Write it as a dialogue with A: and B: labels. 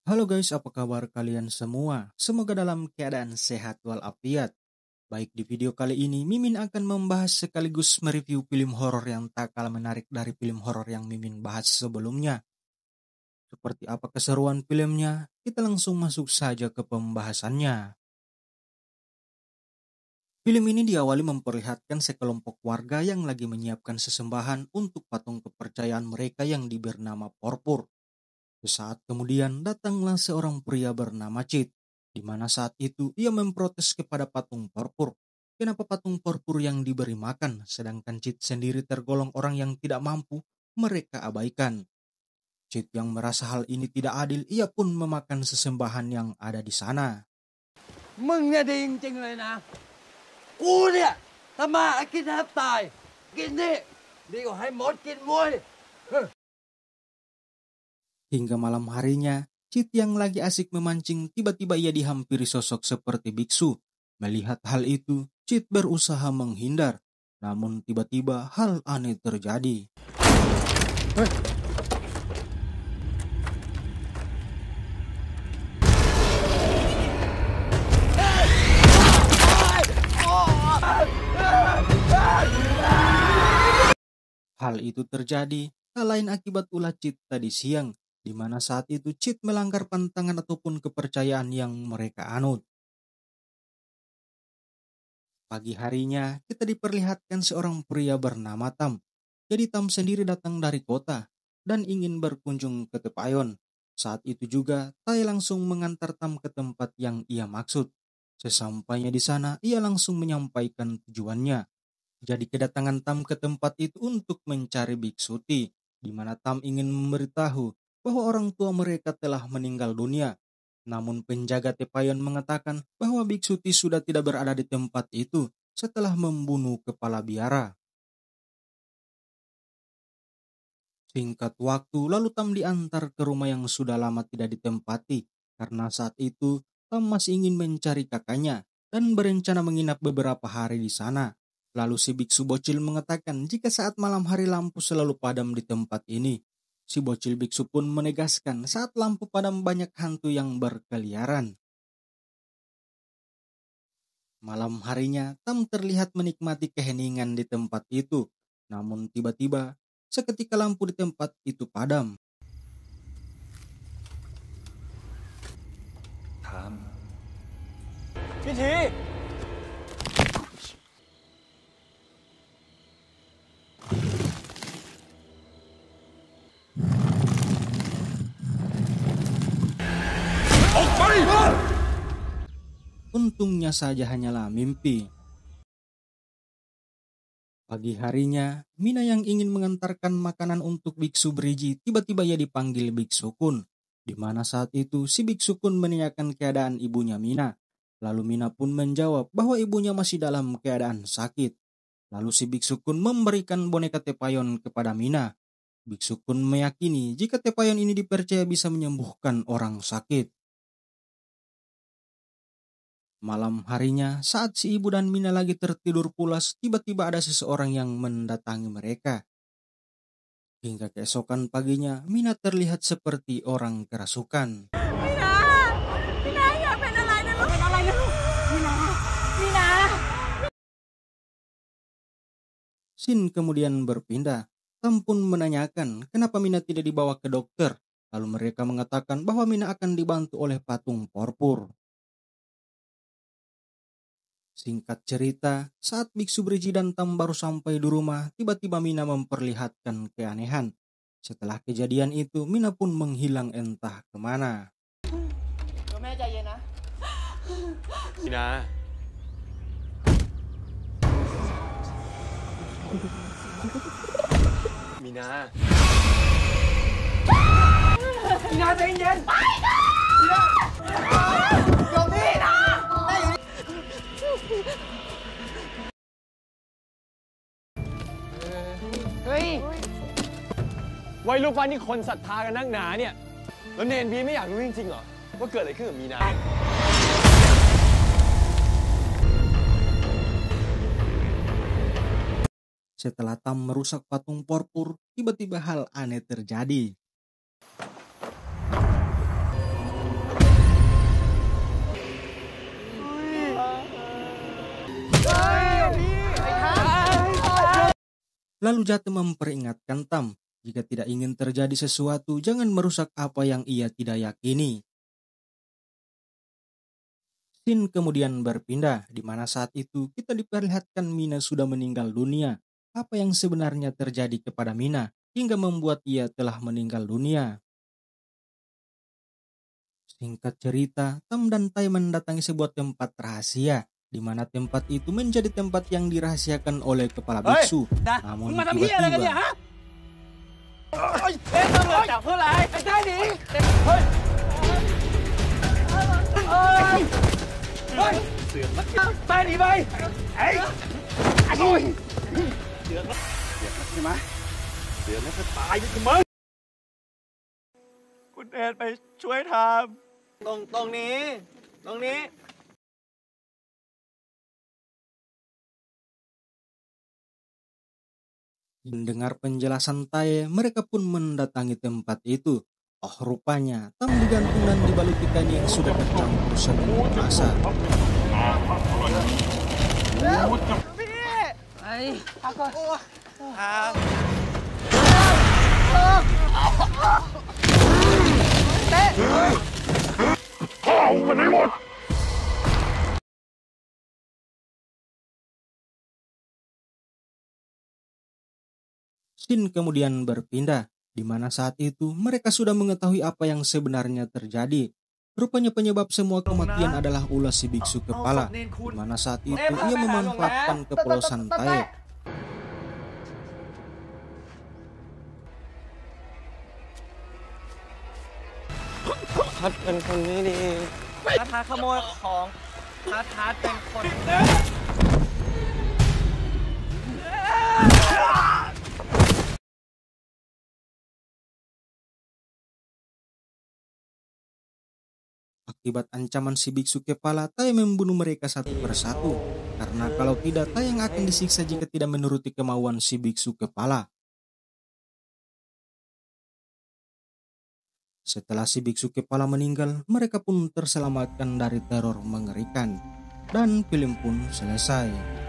A: Halo guys, apa kabar kalian semua? Semoga dalam keadaan sehat walafiat. Baik, di video kali ini Mimin akan membahas sekaligus mereview film horor yang tak kalah menarik dari film horor yang Mimin bahas sebelumnya. Seperti apa keseruan filmnya? Kita langsung masuk saja ke pembahasannya. Film ini diawali memperlihatkan sekelompok warga yang lagi menyiapkan sesembahan untuk patung kepercayaan mereka yang diberi nama Porpur. Sesaat kemudian datanglah seorang pria bernama Cid, di mana saat itu ia memprotes kepada patung Porpur. Kenapa patung Porpur yang diberi makan, sedangkan Cid sendiri tergolong orang yang tidak mampu, mereka abaikan. Cid yang merasa hal ini tidak adil, ia pun memakan sesembahan yang ada di sana.
B: มึงเนี่ยดีจริงๆเลยนะ กูเนี่ยทำมาหากินแทบตาย กินนี่ดีกว่าให้หมดกินมวย
A: Hingga malam harinya, Cid yang lagi asik memancing tiba-tiba ia dihampiri sosok seperti biksu. Melihat hal itu, Cid berusaha menghindar. Namun tiba-tiba hal aneh terjadi. Hal itu terjadi tak lain akibat ulah Cid tadi siang, di mana saat itu Cid melanggar pantangan ataupun kepercayaan yang mereka anut. Pagi harinya, kita diperlihatkan seorang pria bernama Tam. Jadi Tam sendiri datang dari kota dan ingin berkunjung ke Tepayon. Saat itu juga, Tai langsung mengantar Tam ke tempat yang ia maksud. Sesampainya di sana, ia langsung menyampaikan tujuannya. Jadi kedatangan Tam ke tempat itu untuk mencari Biksuti, di mana Tam ingin memberitahu bahwa orang tua mereka telah meninggal dunia. Namun penjaga Tepayon mengatakan bahwa Biksuti sudah tidak berada di tempat itu setelah membunuh kepala biara. Singkat waktu, lalu Tam diantar ke rumah yang sudah lama tidak ditempati, karena saat itu Tam masih ingin mencari kakaknya dan berencana menginap beberapa hari di sana. Lalu si biksu bocil mengatakan jika saat malam hari lampu selalu padam di tempat ini. Si bocil biksu pun menegaskan saat lampu padam banyak hantu yang berkeliaran. Malam harinya, Tam terlihat menikmati keheningan di tempat itu. Namun tiba-tiba, seketika lampu di tempat itu padam.
B: พิธี
A: Untungnya saja hanyalah mimpi. Pagi harinya, Mina yang ingin mengantarkan makanan untuk Biksu Briji tiba-tiba ia dipanggil Biksu Kun. Di mana saat itu si Biksu Kun menanyakan keadaan ibunya Mina. Lalu Mina pun menjawab bahwa ibunya masih dalam keadaan sakit. Lalu si Biksu Kun memberikan boneka Tepayon kepada Mina. Biksu Kun meyakini jika Tepayon ini dipercaya bisa menyembuhkan orang sakit. Malam harinya, saat si ibu dan Mina lagi tertidur pulas, tiba-tiba ada seseorang yang mendatangi mereka. Hingga keesokan paginya, Mina terlihat seperti orang kerasukan.
C: Mina! Mina,อย่าเป็นอะไรนะลูกเป็นอะไรนะลูกMina! Mina!
A: Sin kemudian berpindah. Tam pun menanyakan kenapa Mina tidak dibawa ke dokter. Lalu mereka mengatakan bahwa Mina akan dibantu oleh patung Porpur. Singkat cerita, saat Biksu Briji dan Tam baru sampai di rumah, tiba-tiba Mina memperlihatkan keanehan. Setelah kejadian itu, Mina pun menghilang entah kemana.
B: เดี๋ยวแม่ใจเย็นนะ
D: มีนา มีนา
B: มีนาใจเย็นไปนะมีนาโยมพี่นะ เฮ้ย
D: วัยรุ่นฟันนี่คนศรัทธากันนักหนาเนี่ย แล้วเนนบีไม่อยากรู้จริงๆเหรอ ว่าเกิดอะไรขึ้นกับมีนา
A: Setelah Tam merusak patung Porpur, tiba-tiba hal aneh terjadi. Lalu Jate memperingatkan Tam, jika tidak ingin terjadi sesuatu, jangan merusak apa yang ia tidak yakini. Scene kemudian berpindah, di mana saat itu kita diperlihatkan Mina sudah meninggal dunia. Apa yang sebenarnya terjadi kepada Mina hingga membuat ia telah meninggal dunia? Singkat cerita, Tam dan Tai mendatangi sebuah tempat rahasia, di mana tempat itu menjadi tempat yang dirahasiakan oleh kepala biksu. Namun tiba-tiba,
B: ตำรวจจับเพื่ออะไรไอ้ใต้หนีเฮ้ยเฮ้ยเสือกนักใต้หนีไปไอ้โอ้ยเสือกนักใช่ไหมเสือกนักจะตายอยู่มึงคุณเอ็ดไปช่วยทำตรงนี้
A: mendengar penjelasan Tai, mereka pun mendatangi tempat itu. Oh, rupanya Tam digantung dan dibalut ikannya yang sudah tercampur sedemikian rasa. Scene kemudian berpindah, di mana saat itu mereka sudah mengetahui apa yang sebenarnya terjadi. Rupanya penyebab semua kematian adalah ulah si biksu kepala, di mana saat itu ia memanfaatkan kepolosan Tai.
D: ทัดเป็นคนไม่ดี
E: ทัดขโมยของทัดเป็นคน
A: Akibat ancaman si biksu kepala, Tai membunuh mereka satu persatu. Karena kalau tidak, Tai yang akan disiksa jika tidak menuruti kemauan si biksu kepala. Setelah si biksu kepala meninggal, mereka pun terselamatkan dari teror mengerikan. Dan film pun selesai.